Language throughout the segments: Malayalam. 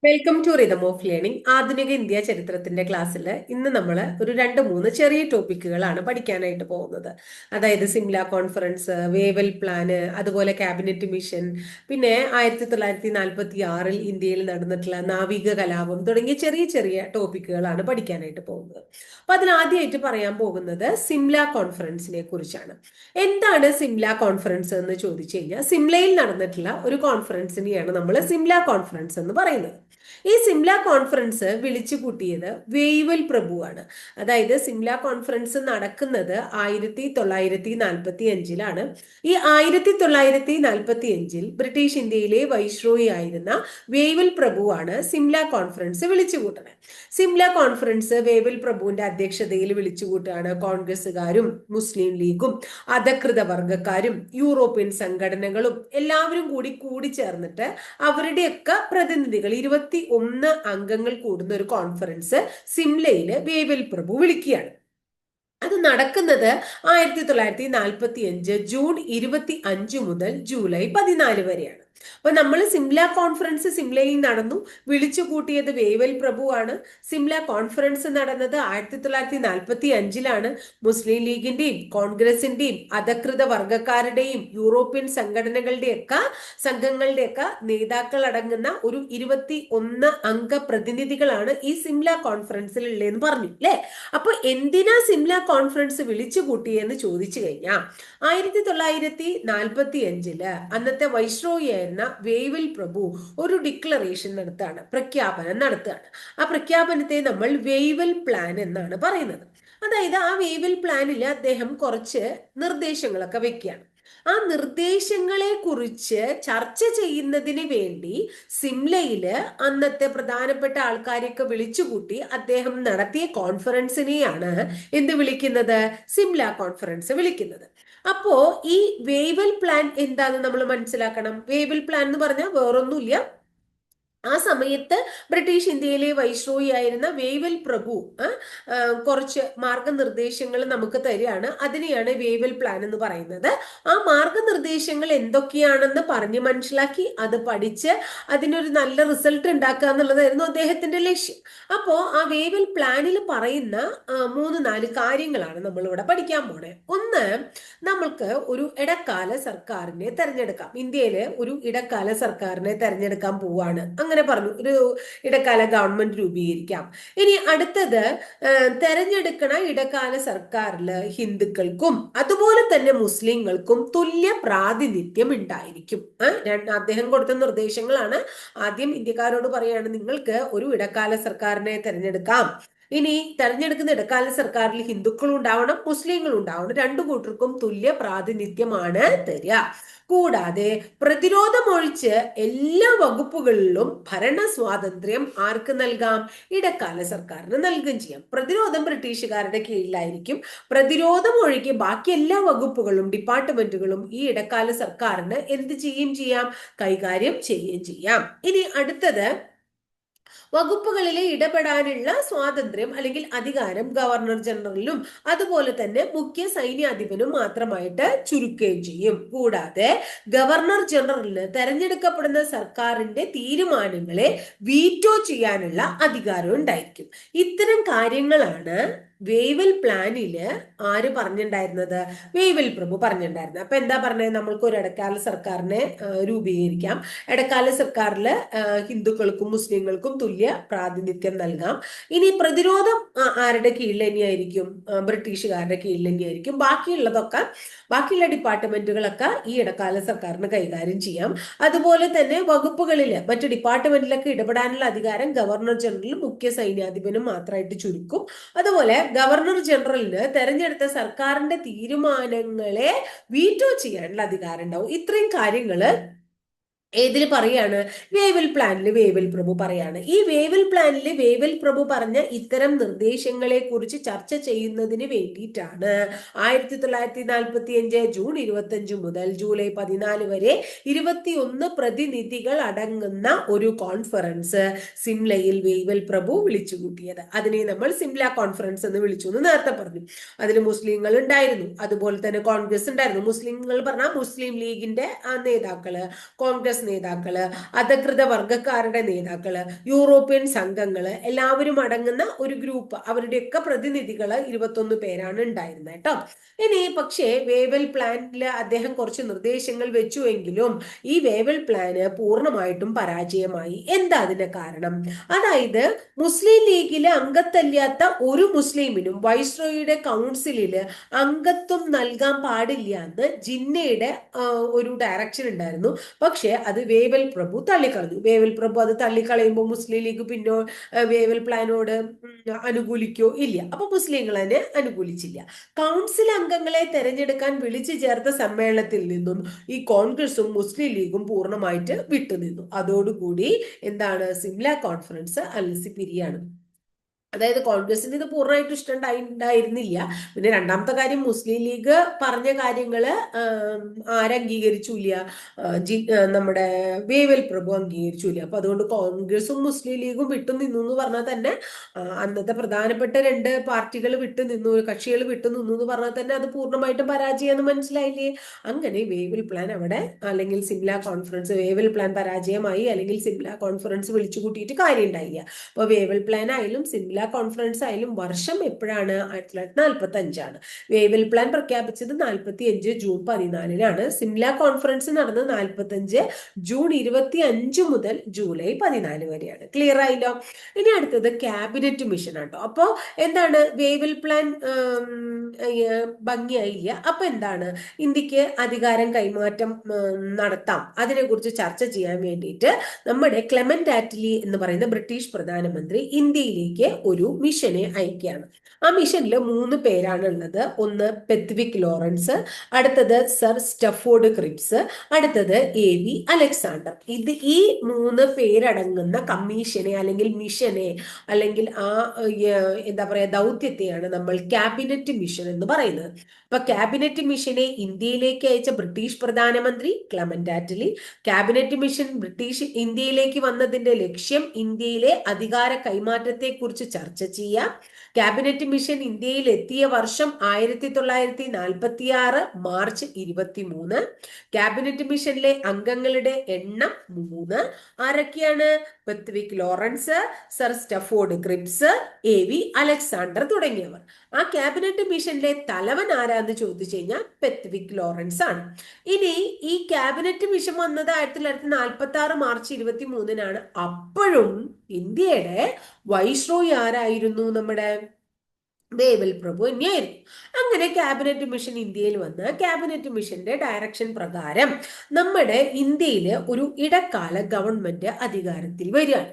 Welcome to rhythm of learning. ആധുനിക ഇന്ത്യ ചരിത്രത്തിന്റെ ക്ലാസ്സിൽ ഇന്ന് നമ്മൾ ഒരു രണ്ട് മൂന്ന് ചെറിയ ടോപ്പിക്കുകളാണ് പഠിക്കാനായിട്ട് പോകുന്നത്. അതായത് സിംല കോൺഫറൻസ്, വേവൽ പ്ലാന്, അതുപോലെ ക്യാബിനറ്റ് മിഷൻ, പിന്നെ 1946 ഇന്ത്യയിൽ നടന്നിട്ടുള്ള നാവിക കലാപം തുടങ്ങിയ ചെറിയ ചെറിയ ടോപ്പിക്കുകളാണ് പഠിക്കാനായിട്ട് പോകുന്നത്. അപ്പൊ അതിലാദ്യമായിട്ട് പറയാൻ പോകുന്നത് സിംല കോൺഫറൻസിനെ കുറിച്ചാണ്. എന്താണ് സിംല കോൺഫറൻസ് എന്ന് ചോദിച്ചു കഴിഞ്ഞാൽ, സിംലയിൽ നടന്നിട്ടുള്ള ഒരു കോൺഫറൻസിനെയാണ് നമ്മൾ സിംല കോൺഫറൻസ് എന്ന് പറയുന്നത്. ഈ സിംല കോൺഫറൻസ് വിളിച്ചു കൂട്ടിയത് വേയ്വൽ പ്രഭുവാണ്. അതായത് സിംല കോൺഫറൻസ് നടക്കുന്നത് 1945 ഈ 1945 ബ്രിട്ടീഷ് ഇന്ത്യയിലെ വൈസ്രോയി ആയിരുന്ന വേയ്വൽ പ്രഭുവാണ് സിംല കോൺഫറൻസ് വിളിച്ചു കൂട്ടുന്നത്. സിംല കോൺഫറൻസ് വേയ്വൽ പ്രഭുവിന്റെ അധ്യക്ഷതയിൽ വിളിച്ചു കൂട്ടുകയാണ്. കോൺഗ്രസുകാരും മുസ്ലിം ലീഗും അധകൃത വർഗക്കാരും യൂറോപ്യൻ സംഘടനകളും എല്ലാവരും കൂടി ചേർന്നിട്ട് അവരുടെയൊക്കെ പ്രതിനിധികൾ 21 അംഗങ്ങൾ കൂടുന്ന ഒരു കോൺഫറൻസ് സിംലയില് വേവൽ പ്രഭു വിളിക്കുകയാണ്. അത് നടക്കുന്നത് 1945 ജൂൺ 25 മുതൽ ജൂലൈ 14 വരെയാണ്. അപ്പൊ നമ്മൾ സിംല കോൺഫറൻസ് സിംലയിൽ നടന്നു, വിളിച്ചു കൂട്ടിയത് വേവൽ പ്രഭുവാണ്. സിംല കോൺഫറൻസ് നടന്നത് 1945 മുസ്ലിം ലീഗിന്റെയും കോൺഗ്രസിന്റെയും അധകൃത വർഗക്കാരുടെയും യൂറോപ്യൻ സംഘങ്ങളുടെയൊക്കെ നേതാക്കൾ അടങ്ങുന്ന ഒരു 21 അംഗ പ്രതിനിധികളാണ് ഈ സിംല കോൺഫറൻസിൽ ഉള്ളതെന്ന് പറഞ്ഞു അല്ലെ. അപ്പൊ എന്തിനാ സിംല കോൺഫറൻസ് വിളിച്ചു കൂട്ടിയെന്ന് ചോദിച്ചു കഴിഞ്ഞാൽ, 1945 അന്നത്തെ വൈസ്രോയി ആയിരുന്ന വേവൽ പ്രഭു ഒരു ഡിക്ലറേഷൻ നടത്തുകയാണ്, പ്രഖ്യാപനം നടത്തുകയാണ്. ആ പ്രഖ്യാപനത്തെ നമ്മൾ വേവൽ പ്ലാൻ എന്നാണ് പറയുന്നത്. അതായത് ആ വേവൽ പ്ലാനിൽ അദ്ദേഹം കുറച്ച് നിർദ്ദേശങ്ങളൊക്കെ വെക്കുകയാണ്. ആ നിർദ്ദേശങ്ങളെ കുറിച്ച് ചർച്ച ചെയ്യുന്നതിന് വേണ്ടി സിംലയില് അന്നത്തെ പ്രധാനപ്പെട്ട ആൾക്കാരെയൊക്കെ വിളിച്ചുകൂട്ടി അദ്ദേഹം നടത്തിയ കോൺഫറൻസിനെയാണ് എന്ത് വിളിക്കുന്നത്? സിംല കോൺഫറൻസ് വിളിക്കുന്നത്. അപ്പോ ഈ വേവൽ പ്ലാൻ എന്താണെന്ന് നമ്മൾ മനസ്സിലാക്കണം. വേവൽ പ്ലാൻ എന്ന് പറഞ്ഞാൽ വേറൊന്നുമില്ല, ആ സമയത്ത് ബ്രിട്ടീഷ് ഇന്ത്യയിലെ വൈസ്രോയി ആയിരുന്ന വേവൽ പ്രഭു കുറച്ച് മാർഗനിർദ്ദേശങ്ങൾ നമുക്ക് തരികയാണ്. അതിനെയാണ് വേവൽ പ്ലാൻ എന്ന് പറയുന്നത്. ആ മാർഗനിർദ്ദേശങ്ങൾ എന്തൊക്കെയാണെന്ന് പറഞ്ഞ് മനസ്സിലാക്കി അത് പഠിച്ച് അതിനൊരു നല്ല റിസൾട്ട് ഉണ്ടാക്കുക എന്നുള്ളതായിരുന്നു അദ്ദേഹത്തിന്റെ ലക്ഷ്യം. അപ്പോ ആ വേവൽ പ്ലാനിൽ പറയുന്ന 3-4 കാര്യങ്ങളാണ് നമ്മളിവിടെ പഠിക്കാൻ പോണേ. ഒന്ന്, നമ്മൾക്ക് ഒരു ഇടക്കാല സർക്കാരിനെ തെരഞ്ഞെടുക്കാം. ഇന്ത്യയില് ഒരു ഇടക്കാല സർക്കാരിനെ തെരഞ്ഞെടുക്കാൻ പോവാണ്, അങ്ങനെ പറഞ്ഞു, ഒരു ഇടക്കാല ഗവൺമെന്റ് രൂപീകരിക്കാം. ഇനി അടുത്തത്, തെരഞ്ഞെടുക്കണ ഇടക്കാല സർക്കാരില് ഹിന്ദുക്കൾക്കും അതുപോലെ തന്നെ മുസ്ലിങ്ങൾക്കും തുല്യ പ്രാതിനിധ്യം ഉണ്ടായിരിക്കും. അദ്ദേഹം കൊടുത്ത നിർദ്ദേശങ്ങളാണ്. ആദ്യം ഇന്ത്യക്കാരോട് പറയാണ്, നിങ്ങൾക്ക് ഒരു ഇടക്കാല സർക്കാരിനെ തെരഞ്ഞെടുക്കാം. ഇനി തെരഞ്ഞെടുക്കുന്ന ഇടക്കാല സർക്കാരിൽ ഹിന്ദുക്കളും ഉണ്ടാവണം, മുസ്ലിങ്ങളും ഉണ്ടാവണം, രണ്ടു കൂട്ടർക്കും തുല്യ പ്രാതിനിധ്യമാണ് തരിക. കൂടാതെ പ്രതിരോധമൊഴിച്ച് എല്ലാ വകുപ്പുകളിലും ഭരണ സ്വാതന്ത്ര്യം ആർക്ക് നൽകാം? ഇടക്കാല സർക്കാരിന് നൽകുകയും ചെയ്യാം. പ്രതിരോധം ബ്രിട്ടീഷുകാരുടെ കീഴിലായിരിക്കും. പ്രതിരോധം ഒഴികെ ബാക്കി എല്ലാ വകുപ്പുകളും ഡിപ്പാർട്ട്മെന്റുകളും ഈ ഇടക്കാല സർക്കാരിന് എന്ത് ചെയ്യുകയും ചെയ്യാം? കൈകാര്യം ചെയ്യുകയും ചെയ്യാം. ഇനി അടുത്തത്, വകുപ്പുകളിലെ ഇടപെടാനുള്ള സ്വാതന്ത്ര്യം അല്ലെങ്കിൽ അധികാരം ഗവർണർ ജനറലിനും അതുപോലെ തന്നെ മുഖ്യ സൈന്യാധിപനും മാത്രമായിട്ട് ചുരുക്കുകയും ചെയ്യും. കൂടാതെ ഗവർണർ ജനറലിന് തെരഞ്ഞെടുക്കപ്പെടുന്ന സർക്കാരിന്റെ തീരുമാനങ്ങളെ വീറ്റോ ചെയ്യാനുള്ള അധികാരം ഉണ്ടായിരിക്കും. ഇത്തരം കാര്യങ്ങളാണ് വേവൽ പ്ലാനില് ആര് പറഞ്ഞിട്ടുണ്ടായിരുന്നത്? വേവൽ പ്രഭു പറഞ്ഞിട്ടുണ്ടായിരുന്നത്. അപ്പൊ എന്താ പറഞ്ഞത്? നമ്മൾക്ക് ഒരു ഇടക്കാല സർക്കാരിനെ രൂപീകരിക്കാം. ഇടക്കാല സർക്കാരില് ഹിന്ദുക്കൾക്കും മുസ്ലിങ്ങൾക്കും തുല്യ പ്രാതിനിധ്യം നൽകാം. ഇനി പ്രതിരോധം ആരുടെ കീഴിൽ തന്നെയായിരിക്കും? ബ്രിട്ടീഷുകാരുടെ കീഴിൽ തന്നെയായിരിക്കും. ബാക്കിയുള്ള ഡിപ്പാർട്ട്മെന്റുകളൊക്കെ ഈ ഇടക്കാല സർക്കാരിന് കൈകാര്യം ചെയ്യാം. അതുപോലെ തന്നെ വകുപ്പുകളില് മറ്റു ഡിപ്പാർട്ട്മെന്റിലൊക്കെ ഇടപെടാനുള്ള അധികാരം ഗവർണർ ജനറലും മുഖ്യ സൈന്യാധിപനും മാത്രമായിട്ട് ചുരുക്കും. അതുപോലെ ഗവർണർ ജനറലിന് തെരഞ്ഞെടുത്ത സർക്കാരിന്റെ തീരുമാനങ്ങളെ വീറ്റോ ചെയ്യാനുള്ള അധികാരം ഉണ്ടാവും. ഇത്രയും കാര്യങ്ങള് ഏതിൽ പറയാണ്? വേവൽ പ്ലാനിൽ വേവൽ പ്രഭു പറയാണ്. ഈ വേവൽ പ്ലാനിൽ വേവൽ പ്രഭു പറഞ്ഞ ഇത്തരം നിർദ്ദേശങ്ങളെ കുറിച്ച് ചർച്ച ചെയ്യുന്നതിന് വേണ്ടിയിട്ടാണ് 1945 ജൂൺ 25 മുതൽ ജൂലൈ 14 വരെ 21 പ്രതിനിധികൾ അടങ്ങുന്ന ഒരു കോൺഫറൻസ് സിംലയിൽ വേവൽ പ്രഭു വിളിച്ചു കൂട്ടിയത്. അതിനെ നമ്മൾ സിംല കോൺഫറൻസ് എന്ന് വിളിച്ചു എന്ന് നേരത്തെ പറഞ്ഞു. അതിൽ മുസ്ലിങ്ങൾ ഉണ്ടായിരുന്നു, അതുപോലെ തന്നെ കോൺഗ്രസ് ഉണ്ടായിരുന്നു. മുസ്ലിങ്ങൾ പറഞ്ഞാൽ മുസ്ലിം ലീഗിന്റെ നേതാക്കള്, കോൺഗ്രസ് കോൺഗ്രസ് നേതാക്കള്, അധികൃത വർഗക്കാരുടെ നേതാക്കള്, യൂറോപ്യൻ സംഘങ്ങള് എല്ലാവരും അടങ്ങുന്ന ഒരു ഗ്രൂപ്പ്, അവരുടെയൊക്കെ പ്രതിനിധികള് 21 പേരാണ് ഉണ്ടായിരുന്നത് കേട്ടോ. ഇനി പക്ഷേ വേവൽ പ്ലാനിൽ അദ്ദേഹം കുറച്ച് നിർദ്ദേശങ്ങൾ വെച്ചുവെങ്കിലും ഈ വേവൽ പ്ലാന് പൂർണ്ണമായിട്ടും പരാജയമായി. എന്താ അതിന്റെ കാരണം? അതായത് മുസ്ലിം ലീഗിലെ അംഗത്തല്ലാത്ത ഒരു മുസ്ലിമിനും വൈസ്രോയിയുടെ കൗൺസിലില് അംഗത്വം നൽകാൻ പാടില്ല എന്ന് ജിന്നയുടെ ഒരു ഡയറക്ഷൻ ഉണ്ടായിരുന്നു. പക്ഷെ അത് വേവൽ പ്രഭു തള്ളിക്കളഞ്ഞു. വേവൽ പ്രഭു അത് തള്ളിക്കളയുമ്പോൾ മുസ്ലിം ലീഗ് പിന്നോ വേവൽ പ്ലാനോട് അനുകൂലിക്കോ? ഇല്ല. അപ്പൊ മുസ്ലിങ്ങൾ തന്നെ അനുകൂലിച്ചില്ല. കൗൺസിൽ അംഗങ്ങളെ തെരഞ്ഞെടുക്കാൻ വിളിച്ചു ചേർത്ത സമ്മേളനത്തിൽ നിന്നും ഈ കോൺഗ്രസും മുസ്ലിം ലീഗും പൂർണ്ണമായിട്ട് വിട്ടുനിന്നു. അതോടുകൂടി എന്താണ്, സിംല കോൺഫറൻസ് അലസി പിരിയാണ്. അതായത് കോൺഗ്രസിന് ഇത് പൂർണ്ണമായിട്ടും ഇഷ്ടമുണ്ടായിരുന്നില്ല. പിന്നെ രണ്ടാമത്തെ കാര്യം, മുസ്ലിം ലീഗ് പറഞ്ഞ കാര്യങ്ങള് ആരംഗീകരിച്ചില്ല? നമ്മുടെ വേവൽ പ്രഭു അംഗീകരിച്ചില്ല. അപ്പൊ അതുകൊണ്ട് കോൺഗ്രസും മുസ്ലിം ലീഗും വിട്ടുനിന്നു എന്ന് പറഞ്ഞാൽ തന്നെ, അന്നത്തെ പ്രധാനപ്പെട്ട 2 പാർട്ടികൾ വിട്ടുനിന്നു, കക്ഷികൾ വിട്ടുനിന്നു എന്ന് പറഞ്ഞാൽ തന്നെ അത് പൂർണ്ണമായിട്ടും പരാജയമെന്ന് മനസ്സിലായില്ലേ? അങ്ങനെ വേവൽ പ്ലാൻ അവിടെ, അല്ലെങ്കിൽ സിംല കോൺഫറൻസ്, വേവൽ പ്ലാൻ പരാജയമായി, അല്ലെങ്കിൽ സിംല കോൺഫറൻസ് വിളിച്ചു കൂട്ടിയിട്ട് കാര്യം ഉണ്ടായില്ല. അപ്പൊ വേവൽ പ്ലാൻ ആയാലും സിംല കോൺഫറൻസ് ആയാലും വർഷം എപ്പോഴാണ്? 1945 വേവൽ പ്ലാൻ പ്രഖ്യാപിച്ചത് 45 ജൂൺ 14 സിംല കോൺഫറൻസ് നടന്നത് 45 ജൂൺ 25 മുതൽ ജൂലൈ 14 വരെയാണ്. ക്ലിയർ ആയില്ലോ? ഇനി അടുത്തത് ക്യാബിനറ്റ് മിഷൻ ആട്ടോ. അപ്പോ എന്താണ്, വേവൽ പ്ലാൻ ഭംഗിയായില്ല. അപ്പൊ എന്താണ്, ഇന്ത്യക്ക് അധികാരം കൈമാറ്റം നടത്താം, അതിനെക്കുറിച്ച് ചർച്ച ചെയ്യാൻ വേണ്ടിയിട്ട് നമ്മുടെ ക്ലെമന്റ് ആറ്റ്ലി എന്ന് പറയുന്ന ബ്രിട്ടീഷ് പ്രധാനമന്ത്രി ഇന്ത്യയിലേക്ക് ഒരു മിഷനെ അയക്കുകയാണ്. ആ മിഷനിൽ 3 പേരാണ് ഉള്ളത്. ഒന്ന് പെത്വിക് ലോറൻസ്, അടുത്തത് സർ സ്റ്റഫോർഡ് ക്രിപ്സ്, അടുത്തത് AV അലക്സാണ്ടർ. ഈ 3 പേരടങ്ങുന്ന കമ്മീഷനെ അല്ലെങ്കിൽ മിഷനെ അല്ലെങ്കിൽ ആ എന്താ പറയാ ദൗത്യത്തെയാണ് നമ്മൾ ക്യാബിനറ്റ് മിഷൻ എന്ന് പറയുന്നത്. അപ്പൊ ക്യാബിനറ്റ് മിഷനെ ഇന്ത്യയിലേക്ക് അയച്ച ബ്രിട്ടീഷ് പ്രധാനമന്ത്രി ക്ലെമന്റ് ആറ്റ്ലി. ക്യാബിനറ്റ് മിഷൻ ഇന്ത്യയിലേക്ക് വന്നതിന്റെ ലക്ഷ്യം ഇന്ത്യയിലെ അധികാര കൈമാറ്റത്തെ കുറിച്ച് ചർച്ച ചെയ്യാം. ക്യാബിനറ്റ് മിഷൻ ഇന്ത്യയിൽ എത്തിയ വർഷം 1946 മാർച്ച് 23. ക്യാബിനറ്റ് മിഷനിലെ അംഗങ്ങളുടെ എണ്ണം 3. ആരൊക്കെയാണ്? Pethick Lawrence, sir Stafford Cripps, AV Alexander തുടങ്ങിയവർ. ആ ക്യാബിനറ്റ് മിഷനിലെ തലവൻ ആരാന്ന് ചോദിച്ചു കഴിഞ്ഞാൽ പെത്വിക് ലോറൻസ് ആണ്. ഇനി ഈ ക്യാബിനറ്റ് മിഷൻ വന്നത് 1946 മാർച്ച് 23 അപ്പോഴും ഇന്ത്യയുടെ വൈസ്രോയി ആരായിരുന്നു? നമ്മുടെ വേവൽ പ്രഭു തന്നെയായിരുന്നു. അങ്ങനെ ക്യാബിനറ്റ് മിഷൻ ഇന്ത്യയിൽ വന്ന് ക്യാബിനറ്റ് മിഷന്റെ ഡയറക്ഷൻ പ്രകാരം നമ്മുടെ ഇന്ത്യയിൽ ഒരു ഇടക്കാല ഗവൺമെന്റ് അധികാരത്തിൽ വരികയാണ്.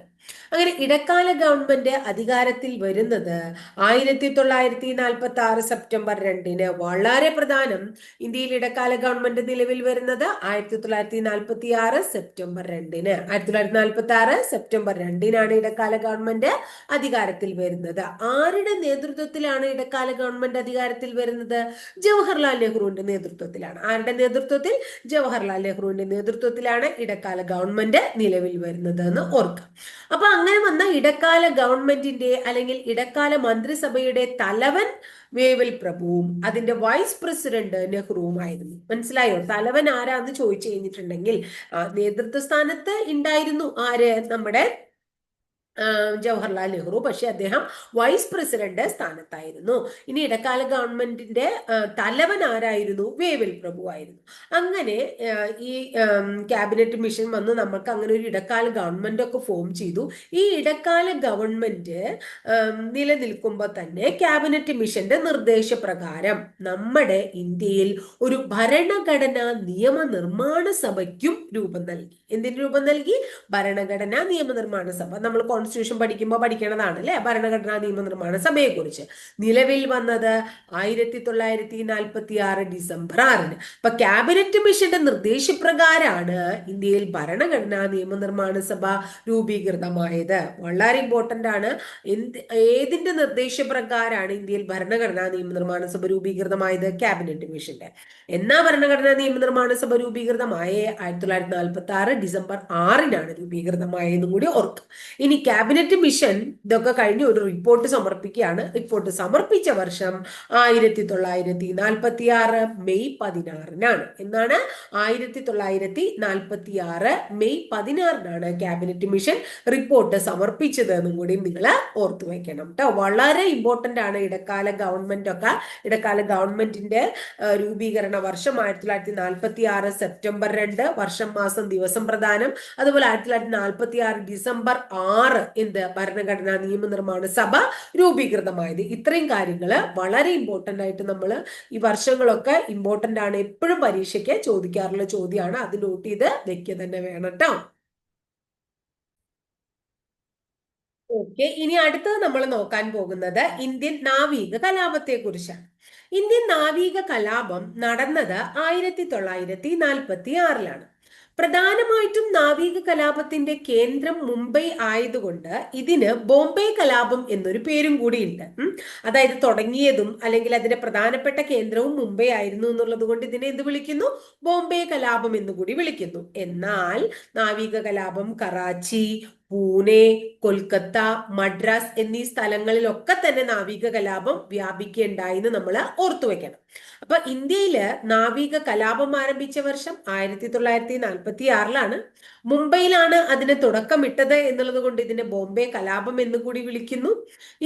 അങ്ങനെ ഇടക്കാല ഗവൺമെന്റ് അധികാരത്തിൽ വരുന്നത് 1946 സെപ്റ്റംബർ 2 വളരെ പ്രധാനം. ഇന്ത്യയിൽ ഇടക്കാല ഗവൺമെന്റ് നിലവിൽ വരുന്നത് 1946 സെപ്റ്റംബർ 2 1946 സെപ്റ്റംബർ 2 ഇടക്കാല ഗവൺമെന്റ് അധികാരത്തിൽ വരുന്നത്. ആരുടെ നേതൃത്വത്തിലാണ് ഇടക്കാല ഗവൺമെന്റ് അധികാരത്തിൽ വരുന്നത്? ജവഹർലാൽ നെഹ്റുവിന്റെ നേതൃത്വത്തിലാണ്. ആരുടെ നേതൃത്വത്തിൽ? ജവഹർലാൽ നെഹ്റുവിന്റെ നേതൃത്വത്തിലാണ് ഇടക്കാല ഗവൺമെന്റ് നിലവിൽ വരുന്നത് എന്ന് ഓർക്കാം. അപ്പൊ അങ്ങനെ വന്ന ഇടക്കാല ഗവൺമെന്റിന്റെ അല്ലെങ്കിൽ ഇടക്കാല മന്ത്രിസഭയുടെ തലവൻ വേവൽ പ്രഭുവും അതിന്റെ വൈസ് പ്രസിഡന്റ് നെഹ്റുവുമായിരുന്നു. മനസ്സിലായോ? തലവൻ ആരാന്ന് ചോദിച്ചു കഴിഞ്ഞിട്ടുണ്ടെങ്കിൽ നേതൃത്വ സ്ഥാനത്ത് ഉണ്ടായിരുന്നു ആര്? നമ്മുടെ ജവഹർലാൽ നെഹ്റു. പക്ഷെ അദ്ദേഹം വൈസ് പ്രസിഡന്റ് സ്ഥാനത്തായിരുന്നു. ഇനി ഇടക്കാല ഗവൺമെന്റിന്റെ തലവൻ ആരായിരുന്നു? വേവൽ പ്രഭു ആയിരുന്നു. അങ്ങനെ ഈ ക്യാബിനറ്റ് മിഷൻ വന്ന് നമുക്ക് അങ്ങനെ ഒരു ഇടക്കാല ഗവൺമെന്റ് ഒക്കെ ഫോം ചെയ്തു. ഈ ഇടക്കാല ഗവൺമെന്റ് നിലനിൽക്കുമ്പോൾ തന്നെ ക്യാബിനറ്റ് മിഷന്റെ നിർദ്ദേശപ്രകാരം നമ്മുടെ ഇന്ത്യയിൽ ഒരു ഭരണഘടനാ നിയമനിർമ്മാണ സഭയ്ക്കും രൂപം നൽകി. എന്തിന് രൂപം നൽകി? ഭരണഘടനാ നിയമനിർമ്മാണ സഭ. നമ്മൾ കോൺസ്റ്റിറ്റ്യൂഷൻ പഠിക്കുമ്പോൾ പഠിക്കണതാണ് അല്ലെ, ഭരണഘടനാ നിയമനിർമ്മാണ സഭയെ കുറിച്ച്. നിലവിൽ വന്നത് 1946 ഡിസംബർ 6. അപ്പൊ ക്യാബിനറ്റ് മിഷന്റെ നിർദ്ദേശപ്രകാരമാണ് ഇന്ത്യയിൽ ഭരണഘടനാ നിയമനിർമ്മാണ സഭ രൂപീകൃതമായത്. വളരെ ഇമ്പോർട്ടന്റ് ആണ്. ഏതിന്റെ നിർദ്ദേശപ്രകാരമാണ് ഇന്ത്യയിൽ ഭരണഘടനാ നിയമനിർമ്മാണ സഭ രൂപീകൃതമായത്? ക്യാബിനറ്റ് മിഷന്റെ. എന്നാ ഭരണഘടനാ നിയമനിർമ്മാണ സഭ രൂപീകൃതമായ 1946 ഡിസംബർ 6 രൂപീകൃതമായതെന്നും കൂടി ഓർക്കുക. ഇനി ക്യാബിനറ്റ് മിഷൻ ഇതൊക്കെ കഴിഞ്ഞ് ഒരു റിപ്പോർട്ട് സമർപ്പിക്കുകയാണ്. റിപ്പോർട്ട് സമർപ്പിച്ച വർഷം 1946 മെയ് 16-നാണ്. എന്നാണ് 1946 മെയ് 16-നാണ് ക്യാബിനറ്റ് മിഷൻ റിപ്പോർട്ട് സമർപ്പിച്ചത് എന്നും കൂടി നിങ്ങൾ ഓർത്തു വെക്കണം കേട്ടോ. വളരെ ഇമ്പോർട്ടന്റ് ആണ്. ഇടക്കാല ഗവൺമെന്റിന്റെ രൂപീകരണ വർഷം 1946 സെപ്റ്റംബർ 2, വർഷം മാസം ദിവസം പ്രധാനം. അതുപോലെ 1946 ഡിസംബർ 6 ഭരണഘടനാ നിയമനിർമ്മാണ സഭ രൂപീകൃതമായത്. ഇത്രയും കാര്യങ്ങൾ വളരെ ഇമ്പോർട്ടന്റ് ആയിട്ട് നമ്മൾ ഈ വർഷങ്ങളൊക്കെ ഇമ്പോർട്ടന്റ് ആണ്. എപ്പോഴും പരീക്ഷയ്ക്ക് ചോദിക്കാറുള്ള ചോദ്യമാണ്. അത് നോട്ട് ചെയ്ത് വെക്കുക തന്നെ വേണം കേട്ടോ. ഓക്കെ, ഇനി അടുത്തത് നമ്മൾ നോക്കാൻ പോകുന്നത് ഇന്ത്യൻ നാവിക കലാപത്തെ കുറിച്ചാണ്. ഇന്ത്യൻ നാവിക കലാപം നടന്നത് 1946-ലാണ്. പ്രധാനമായിട്ടും നാവിക കലാപത്തിന്റെ കേന്ദ്രം മുംബൈ ആയതുകൊണ്ട് ഇതിന് ബോംബെ കലാപം എന്നൊരു പേരും കൂടിയുണ്ട്. അതായത് തുടങ്ങിയതും അല്ലെങ്കിൽ അതിന്റെ പ്രധാനപ്പെട്ട കേന്ദ്രവും മുംബൈ ആയിരുന്നു എന്നുള്ളത് കൊണ്ട് ഇതിനെ എന്ത് വിളിക്കുന്നു? ബോംബെ കലാപം എന്ന് കൂടി വിളിക്കുന്നു. എന്നാൽ നാവിക കലാപം കറാച്ചി, പൂനെ, കൊൽക്കത്ത, മദ്രാസ് എന്നീ സ്ഥലങ്ങളിലൊക്കെ തന്നെ നാവിക കലാപം വ്യാപിക്കുകയുണ്ടായെന്ന് നമ്മൾ ഓർത്തു വെക്കണം. അപ്പൊ ഇന്ത്യയില് നാവിക കലാപം ആരംഭിച്ച വർഷം 1946-ലാണ്. മുംബൈയിലാണ് അതിന് തുടക്കമിട്ടത് എന്നുള്ളത് കൊണ്ട് ഇതിനെ ബോംബെ കലാപം എന്ന് കൂടി വിളിക്കുന്നു.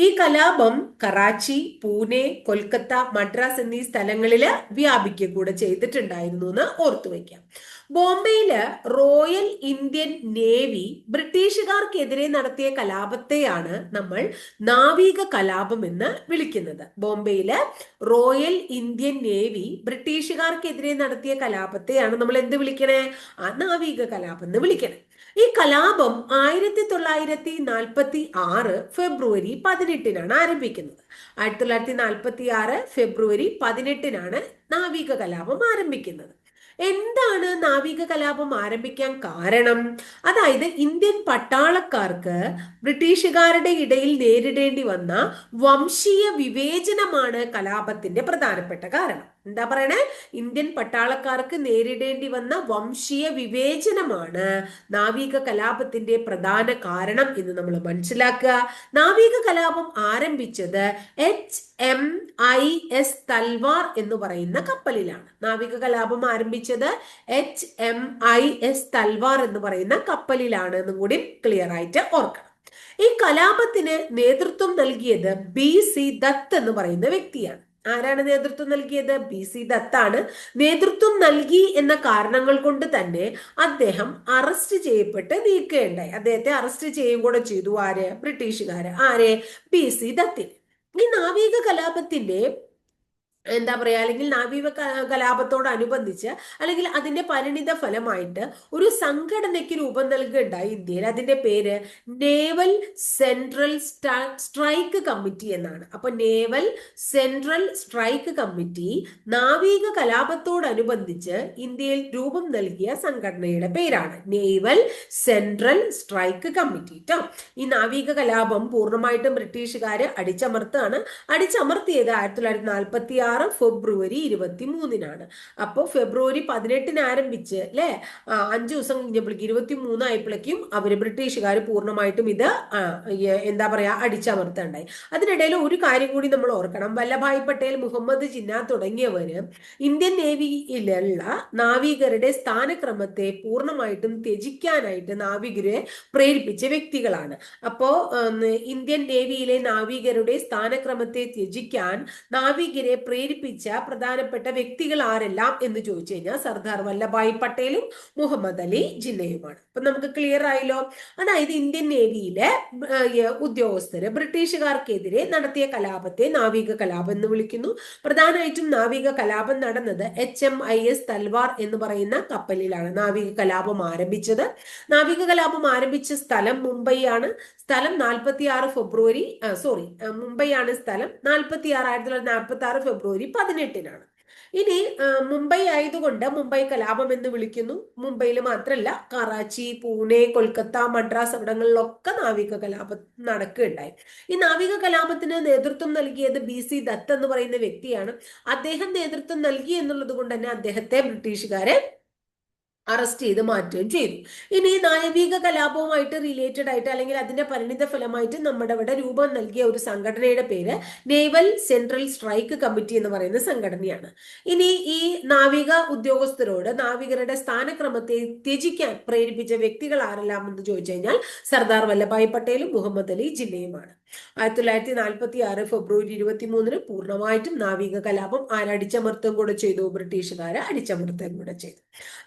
ഈ കലാപം കറാച്ചി, പൂനെ, കൊൽക്കത്ത, മദ്രാസ് എന്നീ സ്ഥലങ്ങളിൽ വ്യാപിക്കുക കൂടെ ചെയ്തിട്ടുണ്ടായിരുന്നു എന്ന് ഓർത്തു വയ്ക്കാം. ബോംബെയില് റോയൽ ഇന്ത്യൻ നേവി ബ്രിട്ടീഷുകാർക്കെതിരെ നടത്തിയ കലാപത്തെയാണ് നമ്മൾ നാവിക കലാപം എന്ന് വിളിക്കുന്നത്. ബോംബെയില് റോയൽ ഇന്ത്യൻ നേവി ബ്രിട്ടീഷുകാർക്കെതിരെ നടത്തിയ കലാപത്തെയാണ് നമ്മൾ എന്ത് വിളിക്കണേ? നാവിക കലാപം എന്ന് വിളിക്കണേ. ഈ കലാപം 1946 ഫെബ്രുവരി 18-നാണ് ആരംഭിക്കുന്നത്. 1946 ഫെബ്രുവരി 18-നാണ് നാവിക കലാപം ആരംഭിക്കുന്നത്. എന്താണ് നാവിക കലാപം ആരംഭിക്കാൻ കാരണം? അതായത് ഇന്ത്യൻ പട്ടാളക്കാർക്ക് ബ്രിട്ടീഷുകാരുടെ ഇടയിൽ നേരിടേണ്ടി വന്ന വംശീയ വിവേചനമാണ് കലാപത്തിന്റെ പ്രധാനപ്പെട്ട കാരണം. എന്താ പറയണേ? ഇന്ത്യൻ പട്ടാളക്കാർക്ക് നേരിടേണ്ടി വന്ന വംശീയ വിവേചനമാണ് നാവിക കലാപത്തിന്റെ പ്രധാന കാരണം എന്ന് നമ്മൾ മനസ്സിലാക്കുക. നാവിക കലാപം ആരംഭിച്ചത് HMIS തൽവാർ എന്ന് പറയുന്ന കപ്പലിലാണ്. നാവിക കലാപം ആരംഭിച്ചത് HMIS തൽവാർ എന്ന് പറയുന്ന കപ്പലിലാണ് എന്നും കൂടി ക്ലിയർ ആയിട്ട് ഓർക്കണം. ഈ കലാപത്തിന് നേതൃത്വം നൽകിയത് BC ദത്ത് എന്ന് പറയുന്ന വ്യക്തിയാണ്. ആരാണ് നേതൃത്വം നൽകിയത്? BC ദത്താണ്. നേതൃത്വം നൽകി എന്ന കാരണങ്ങൾ കൊണ്ട് തന്നെ അദ്ദേഹം അറസ്റ്റ് ചെയ്യപ്പെട്ട് നീക്കുകയുണ്ടായി. അദ്ദേഹത്തെ അറസ്റ്റ് ചെയ്യുകയും കൂടെ ചെയ്തു. ആര്? ബ്രിട്ടീഷുകാര്. ആര്? BC ദത്തിന്. ഈ നാവിക കലാപത്തിന്റെ എന്താ പറയാ, അല്ലെങ്കിൽ നാവിക കലാപത്തോടനുബന്ധിച്ച് അല്ലെങ്കിൽ അതിന്റെ പരിണിത ഫലമായിട്ട് ഒരു സംഘടനയ്ക്ക് രൂപം നൽകുകയുണ്ടായി ഇന്ത്യയിൽ. അതിന്റെ പേര് നേവൽ സെൻട്രൽ സ്ട്രൈക്ക് കമ്മിറ്റി എന്നാണ്. അപ്പൊ നേവൽ സെൻട്രൽ സ്ട്രൈക്ക് കമ്മിറ്റി നാവിക കലാപത്തോടനുബന്ധിച്ച് ഇന്ത്യയിൽ രൂപം നൽകിയ സംഘടനയുടെ പേരാണ് നേവൽ സെൻട്രൽ സ്ട്രൈക്ക് കമ്മിറ്റി ട്ടോ. ഈ നാവിക കലാപം പൂർണ്ണമായിട്ടും ബ്രിട്ടീഷുകാര് അടിച്ചമർത്തിയത് 1946 ഫെബ്രുവരി 23-നാണ്. അപ്പോൾ ഫെബ്രുവരി 18-ന് ആരംഭിച്ച് അല്ലെ 5 ദിവസം കഴിഞ്ഞപ്പോഴേക്കും 23 ആയപ്പോഴേക്കും ബ്രിട്ടീഷുകാർ പൂർണ്ണമായിട്ടും ഇത് എന്താ പറയാ അടിച്ചമർത്തുണ്ടായി. അതിനിടയിൽ ഒരു കാര്യം കൂടി നമ്മൾ ഓർക്കണം. വല്ലഭായ് പട്ടേൽ, മുഹമ്മദ് ജിന്ന തുടങ്ങിയവര് ഇന്ത്യൻ നേവിയിലുള്ള നാവികരുടെ സ്ഥാനക്രമത്തെ പൂർണ്ണമായിട്ടും ത്യജിക്കാനായിട്ട് നാവികരെ പ്രേരിപ്പിച്ച വ്യക്തികളാണ്. അപ്പോ ഇന്ത്യൻ നേവിയിലെ നാവികരുടെ സ്ഥാനക്രമത്തെ ത്യജിക്കാൻ നാവികരെ പ്രേരിപ്പിച്ച പ്രധാനപ്പെട്ട വ്യക്തികൾ ആരെല്ലാം എന്ന് ചോദിച്ചു കഴിഞ്ഞാൽ സർദാർ വല്ലഭായ് പട്ടേലും മുഹമ്മദ് അലി ജിന്നയുമാണ്. അപ്പൊ നമുക്ക് ക്ലിയർ ആയല്ലോ. അതായത് ഇന്ത്യൻ നേവിയിലെ ഉദ്യോഗസ്ഥര് ബ്രിട്ടീഷുകാർക്കെതിരെ നടത്തിയ കലാപത്തെ നാവിക കലാപം എന്ന് വിളിക്കുന്നു. പ്രധാനമായിട്ടും നാവിക കലാപം നടന്നത് HMIS തൽവാർ എന്ന് പറയുന്ന കപ്പലിലാണ് നാവിക കലാപം ആരംഭിച്ചത്. നാവിക കലാപം ആരംഭിച്ച സ്ഥലം മുംബൈ ആണ്. സ്ഥലം 46 ഫെബ്രുവരി മുംബൈ ആണ് സ്ഥലം. 1946 ഫെബ്രുവരി 18-നാണ്. ഇനി മുംബൈ ആയതുകൊണ്ട് മുംബൈ കലാപം എന്ന് വിളിക്കുന്നു. മുംബൈയിൽ മാത്രമല്ല, കറാച്ചി, പൂനെ, കൊൽക്കത്ത, മദ്രാസ് അവിടങ്ങളിലൊക്കെ നാവിക കലാപം നടക്കുകയുണ്ടായി. ഈ നാവിക കലാപത്തിന് നേതൃത്വം നൽകിയത് BC ദത്ത് എന്ന് പറയുന്ന വ്യക്തിയാണ്. അദ്ദേഹം നേതൃത്വം നൽകി എന്നുള്ളത് കൊണ്ട് തന്നെ അദ്ദേഹത്തെ ബ്രിട്ടീഷുകാരെ അറസ്റ്റ് ചെയ്ത് മാറ്റുകയും ചെയ്തു. ഇനി നാവിക കലാപവുമായിട്ട് റിലേറ്റഡ് ആയിട്ട് അല്ലെങ്കിൽ അതിന്റെ പരിണിത ഫലമായിട്ട് നമ്മുടെ ഇവിടെ രൂപം നൽകിയ ഒരു സംഘടനയുടെ പേര് നേവൽ സെൻട്രൽ സ്ട്രൈക്ക് കമ്മിറ്റി എന്ന് പറയുന്ന സംഘടനയാണ്. ഇനി ഈ നാവിക ഉദ്യോഗസ്ഥരോട് നാവികരുടെ സ്ഥാനക്രമത്തെ ത്യജിക്കാൻ പ്രേരിപ്പിച്ച വ്യക്തികൾ ആരെല്ലാം എന്ന് ചോദിച്ചു കഴിഞ്ഞാൽ സർദാർ വല്ലഭായ് പട്ടേലും മുഹമ്മദ് അലി ജിന്നയുമാണ്. 1946 ഫെബ്രുവരി 23 പൂർണ്ണമായിട്ടും നാവിക കലാപം ആരടിച്ചമർത്തുകയും കൂടെ ചെയ്തു, ബ്രിട്ടീഷുകാരെ അടിച്ചമർത്തുകയും കൂടെ ചെയ്തു.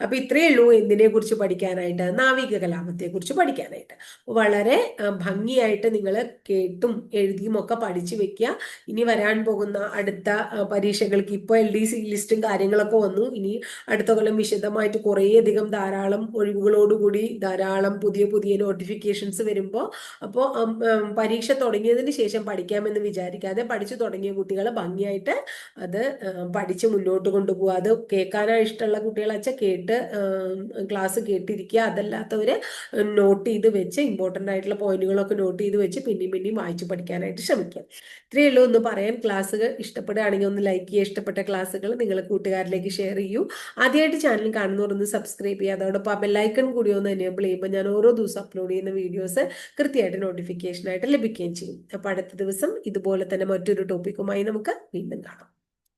അപ്പൊ ഇത്രയേ ഉള്ളൂ എന്തിനെ കുറിച്ച് പഠിക്കാനായിട്ട്, നാവിക കലാപത്തെ കുറിച്ച് പഠിക്കാനായിട്ട്. വളരെ ഭംഗിയായിട്ട് നിങ്ങൾ കേട്ടും എഴുതിയും ഒക്കെ പഠിച്ചു വെക്കുക. ഇനി വരാൻ പോകുന്ന അടുത്ത പരീക്ഷകൾക്ക് ഇപ്പോൾ LDC ലിസ്റ്റും കാര്യങ്ങളൊക്കെ വന്നു. ഇനി അടുത്ത കൊല്ലം വിശദമായിട്ട് കുറേയധികം ധാരാളം ഒഴിവുകളോടുകൂടി ധാരാളം പുതിയ പുതിയ നോട്ടിഫിക്കേഷൻസ് വരുമ്പോൾ അപ്പോൾ പരീക്ഷ തുടങ്ങിയതിന് ശേഷം പഠിക്കാമെന്ന് വിചാരിക്കാതെ പഠിച്ചു തുടങ്ങിയ കുട്ടികൾ ഭംഗിയായിട്ട് അത് പഠിച്ച് മുന്നോട്ട് കൊണ്ടുപോകുക. അത് കേൾക്കാനായി ഇഷ്ടമുള്ള കുട്ടികളാച്ച കേട്ട് ക്ലാസ് കേട്ടിരിക്കുക. അതല്ലാത്തവര് നോട്ട് ചെയ്ത് വെച്ച് ഇമ്പോർട്ടൻ്റ് ആയിട്ടുള്ള പോയിന്റുകളൊക്കെ നോട്ട് ചെയ്ത് വെച്ച് പിന്നെയും പിന്നെയും വായിച്ചു പഠിക്കാനായിട്ട് ശ്രമിക്കുക. ഇത്രയേ ഉള്ളൂ ഒന്ന് പറയാൻ. ക്ലാസ്സുകൾ ഇഷ്ടപ്പെടുകയാണെങ്കിൽ ഒന്ന് ലൈക്ക് ചെയ്യുക. ഇഷ്ടപ്പെട്ട ക്ലാസ്സുകൾ നിങ്ങൾ കൂട്ടുകാരിലേക്ക് ഷെയർ ചെയ്യൂ. ആദ്യമായിട്ട് ചാനൽ കാണുന്നവർ ഒന്ന് സബ്സ്ക്രൈബ് ചെയ്യുക. അതോടൊപ്പം ആ ബെല്ലൈക്കൺ കൂടി ഒന്ന് എനേബിൾ ചെയ്യുമ്പോൾ ഞാൻ ഓരോ ദിവസം അപ്ലോഡ് ചെയ്യുന്ന വീഡിയോസ് കൃത്യമായിട്ട് നോട്ടിഫിക്കേഷനായിട്ട് ലഭിക്കുകയും ചെയ്യും. അപ്പോൾ അടുത്ത ദിവസം ഇതുപോലെ തന്നെ മറ്റൊരു ടോപ്പിക്കുമായി നമുക്ക് വീണ്ടും കാണാം.